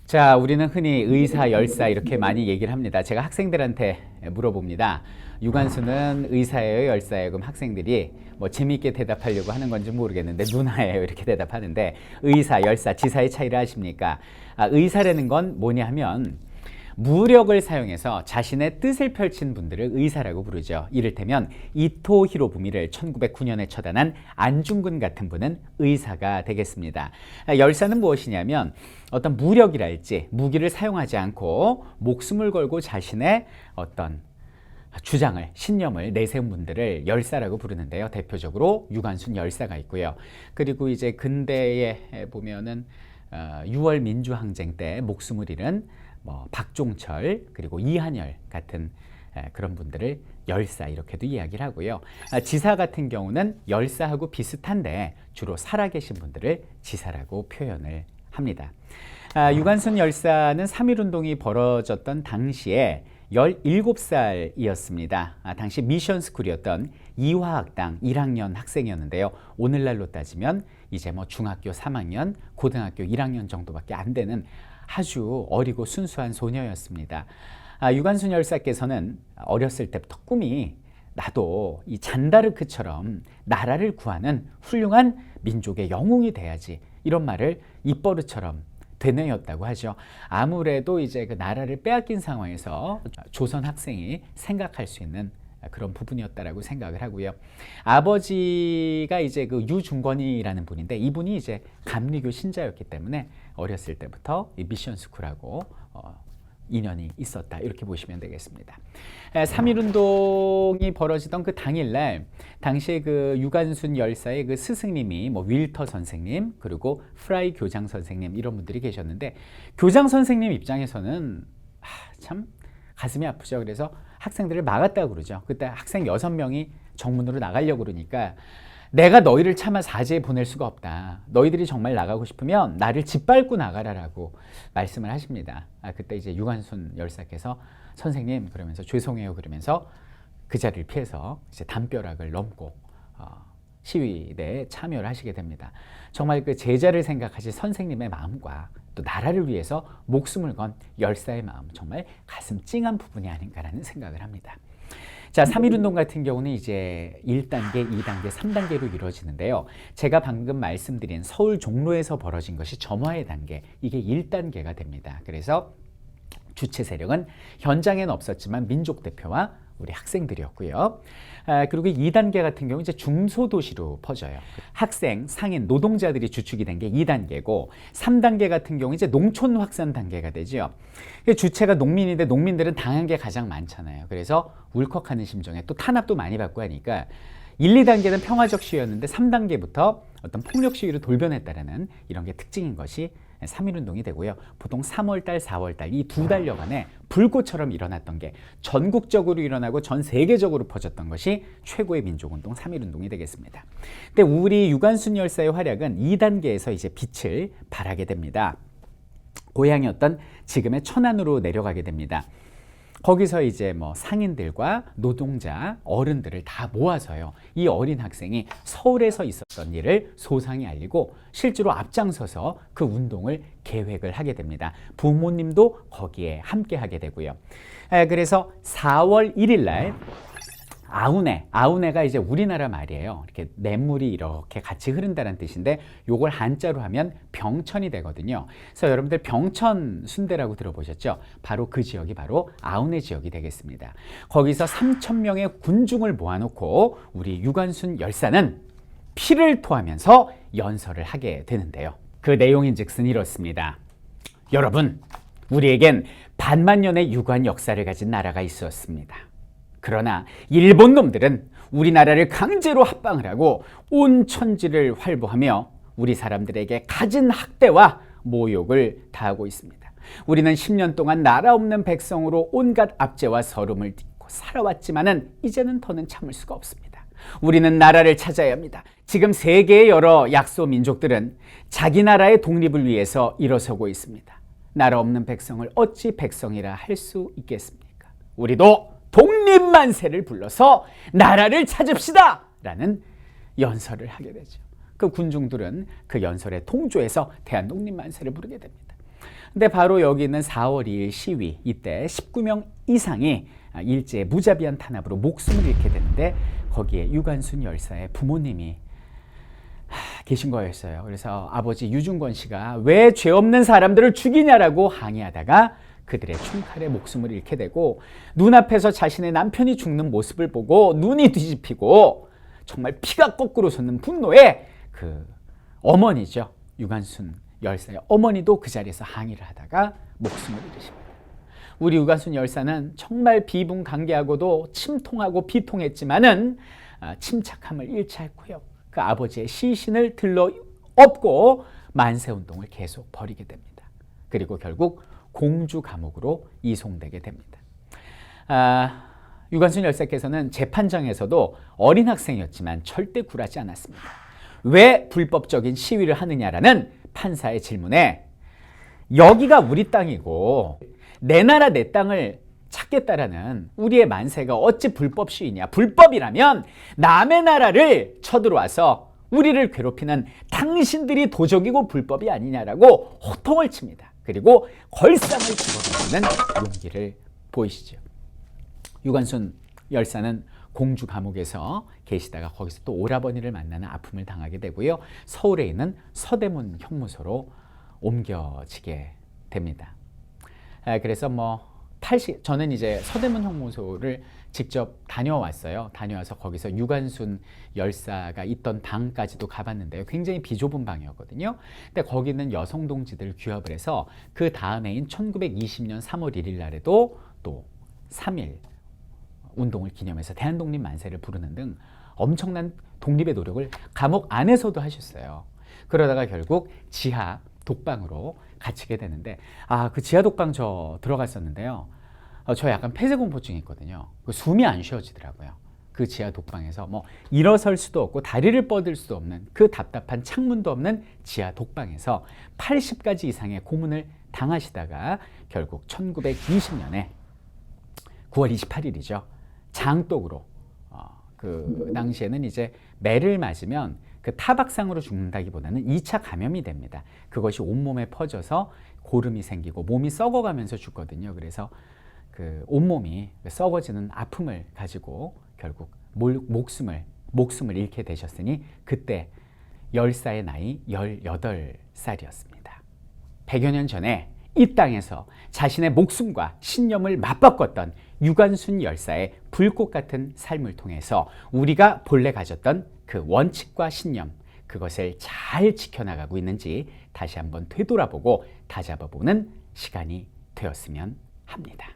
자, 우리는 흔히 의사, 열사 이렇게 많이 얘기를 합니다. 제가 학생들한테 물어봅니다. 유관수는 의사예요, 열사예요? 그럼 학생들이 뭐 재미있게 대답하려고 하는 건지 모르겠는데 누나예요 이렇게 대답하는데, 의사, 열사, 지사의 차이를 아십니까? 의사라는 건 뭐냐 하면 무력을 사용해서 자신의 뜻을 펼친 분들을 의사라고 부르죠. 이를테면 이토 히로부미를 1909년에 처단한 안중근 같은 분은 의사가 되겠습니다. 열사는 무엇이냐면 어떤 무력이랄지 무기를 사용하지 않고 목숨을 걸고 자신의 어떤 주장을, 신념을 내세운 분들을 열사라고 부르는데요. 대표적으로 유관순 열사가 있고요. 그리고 이제 근대에 보면은 6월 민주항쟁 때 목숨을 잃은 박종철 그리고 이한열 같은 그런 분들을 열사 이렇게도 이야기를 하고요. 지사 같은 경우는 열사하고 비슷한데 주로 살아계신 분들을 지사라고 표현을 합니다. 유관순 열사는 3.1운동이 벌어졌던 당시에 17살이었습니다. 당시 미션스쿨이었던 이화학당 1학년 학생이었는데요. 오늘날로 따지면 이제 중학교 3학년, 고등학교 1학년 정도밖에 안 되는 아주 어리고 순수한 소녀였습니다. 유관순 열사께서는 어렸을 때부터 꿈이 나도 이 잔다르크처럼 나라를 구하는 훌륭한 민족의 영웅이 돼야지, 이런 말을 입버릇처럼 되뇌었다고 하죠. 아무래도 이제 그 나라를 빼앗긴 상황에서 조선 학생이 생각할 수 있는 그런 부분이었다라고 생각을 하고요. 아버지가 이제 그 유중권이라는 분인데, 이분이 이제 감리교 신자였기 때문에 어렸을 때부터 이 미션스쿨하고 인연이 있었다, 이렇게 보시면 되겠습니다. 3.1운동이 벌어지던 그 당일날 당시에 그 유관순 열사의 그 스승님이 윌터 선생님 그리고 프라이 교장 선생님 이런 분들이 계셨는데, 교장 선생님 입장에서는 참 가슴이 아프죠. 그래서 학생들을 막았다고 그러죠. 그때 학생 6명이 정문으로 나가려고 그러니까 내가 너희를 차마 사제에 보낼 수가 없다. 너희들이 정말 나가고 싶으면 나를 짓밟고 나가라라고 말씀을 하십니다. 그때 이제 유관순 열사께서 선생님 그러면서 죄송해요 그러면서 그 자리를 피해서 이제 담벼락을 넘고 시위대에 참여를 하시게 됩니다. 정말 그 제자를 생각하신 선생님의 마음과 또 나라를 위해서 목숨을 건 열사의 마음, 정말 가슴 찡한 부분이 아닌가라는 생각을 합니다. 자, 3.1운동 같은 경우는 이제 1단계, 2단계, 3단계로 이루어지는데요. 제가 방금 말씀드린 서울 종로에서 벌어진 것이 점화의 단계, 이게 1단계가 됩니다. 그래서 주체 세력은 현장에는 없었지만 민족 대표와 우리 학생들이었고요. 그리고 2단계 같은 경우 이제 중소도시로 퍼져요. 학생, 상인, 노동자들이 주축이 된 게 2단계고, 3단계 같은 경우 이제 농촌 확산 단계가 되죠. 주체가 농민인데 농민들은 당한 게 가장 많잖아요. 그래서 울컥하는 심정에 또 탄압도 많이 받고 하니까 1, 2단계는 평화적 시위였는데 3단계부터 어떤 폭력 시위로 돌변했다라는 이런 게 특징인 것이 3.1운동이 되고요. 보통 3월달, 4월달 이 2달여간에 불꽃처럼 일어났던 게 전국적으로 일어나고 전 세계적으로 퍼졌던 것이 최고의 민족운동 3.1운동이 되겠습니다. 근데 우리 유관순 열사의 활약은 2단계에서 이제 빛을 발하게 됩니다. 고향이었던 지금의 천안으로 내려가게 됩니다. 거기서 이제 상인들과 노동자, 어른들을 다 모아서요, 이 어린 학생이 서울에서 있었던 일을 소상히 알리고 실제로 앞장서서 그 운동을 계획을 하게 됩니다. 부모님도 거기에 함께 하게 되고요. 그래서 4월 1일 날 아우네가 이제 우리나라 말이에요. 이렇게 냇물이 이렇게 같이 흐른다는 뜻인데, 요걸 한자로 하면 병천이 되거든요. 그래서 여러분들 병천 순대라고 들어보셨죠? 바로 그 지역이 바로 아우네 지역이 되겠습니다. 거기서 3,000명의 군중을 모아놓고 우리 유관순 열사는 피를 토하면서 연설을 하게 되는데요. 그 내용인즉슨 이렇습니다. 여러분, 우리에겐 반만년의 유관 역사를 가진 나라가 있었습니다. 그러나 일본 놈들은 우리나라를 강제로 합방을 하고 온 천지를 활보하며 우리 사람들에게 갖은 학대와 모욕을 다하고 있습니다. 우리는 10년 동안 나라 없는 백성으로 온갖 압제와 서름을 딛고 살아왔지만은 이제는 더는 참을 수가 없습니다. 우리는 나라를 찾아야 합니다. 지금 세계의 여러 약소 민족들은 자기 나라의 독립을 위해서 일어서고 있습니다. 나라 없는 백성을 어찌 백성이라 할 수 있겠습니까? 우리도 독립만세를 불러서 나라를 찾읍시다! 라는 연설을 하게 되죠. 그 군중들은 그 연설에 동조해서 대한 독립만세를 부르게 됩니다. 근데 바로 여기 있는 4월 2일 시위, 이때 19명 이상이 일제의 무자비한 탄압으로 목숨을 잃게 되는데 거기에 유관순 열사의 부모님이 계신 거였어요. 그래서 아버지 유중권 씨가 왜 죄 없는 사람들을 죽이냐라고 항의하다가 그들의 총칼에 목숨을 잃게 되고 눈앞에서 자신의 남편이 죽는 모습을 보고 눈이 뒤집히고 정말 피가 거꾸로 솟는 분노에 그 어머니죠. 유관순 열사의 어머니도 그 자리에서 항의를 하다가 목숨을 잃으십니다. 우리 유관순 열사는 정말 비분간개하고도 침통하고 비통했지만은 침착함을 잃지 않고요. 그 아버지의 시신을 들러 업고 만세운동을 계속 벌이게 됩니다. 그리고 결국 공주 감옥으로 이송되게 됩니다. 유관순 열사께서는 재판장에서도 어린 학생이었지만 절대 굴하지 않았습니다. 왜 불법적인 시위를 하느냐라는 판사의 질문에 여기가 우리 땅이고 내 나라 내 땅을 찾겠다라는 우리의 만세가 어찌 불법 시위냐. 불법이라면 남의 나라를 쳐들어와서 우리를 괴롭히는 당신들이 도적이고 불법이 아니냐라고 호통을 칩니다. 그리고 걸상을 집어넣는 용기를 보이시죠. 유관순 열사는 공주 감옥에서 계시다가 거기서 또 오라버니를 만나는 아픔을 당하게 되고요. 서울에 있는 서대문 형무소로 옮겨지게 됩니다. 그래서 저는 이제 서대문 형무소를 직접 다녀왔어요. 다녀와서 거기서 유관순 열사가 있던 방까지도 가봤는데요. 굉장히 비좁은 방이었거든요. 근데 거기는 여성 동지들을 규합을 해서 그 다음해인 1920년 3월 1일 날에도 또 3일 운동을 기념해서 대한독립 만세를 부르는 등 엄청난 독립의 노력을 감옥 안에서도 하셨어요. 그러다가 결국 지하 독방으로 갇히게 되는데 그 지하 독방 저 들어갔었는데요. 저 약간 폐쇄공포증이 있거든요. 숨이 안 쉬어지더라고요. 그 지하 독방에서 일어설 수도 없고 다리를 뻗을 수도 없는 그 답답한 창문도 없는 지하 독방에서 80가지 이상의 고문을 당하시다가 결국 1920년에 9월 28일이죠. 장독으로 그 당시에는 이제 매를 맞으면 그 타박상으로 죽는다기보다는 2차 감염이 됩니다. 그것이 온몸에 퍼져서 고름이 생기고 몸이 썩어가면서 죽거든요. 그래서 그 온몸이 썩어지는 아픔을 가지고 결국 목숨을 잃게 되셨으니 그때 열사의 나이 18살이었습니다. 100여 년 전에 이 땅에서 자신의 목숨과 신념을 맞바꿨던 유관순 열사의 불꽃 같은 삶을 통해서 우리가 본래 가졌던 그 원칙과 신념, 그것을 잘 지켜나가고 있는지 다시 한번 되돌아보고 다잡아보는 시간이 되었으면 합니다.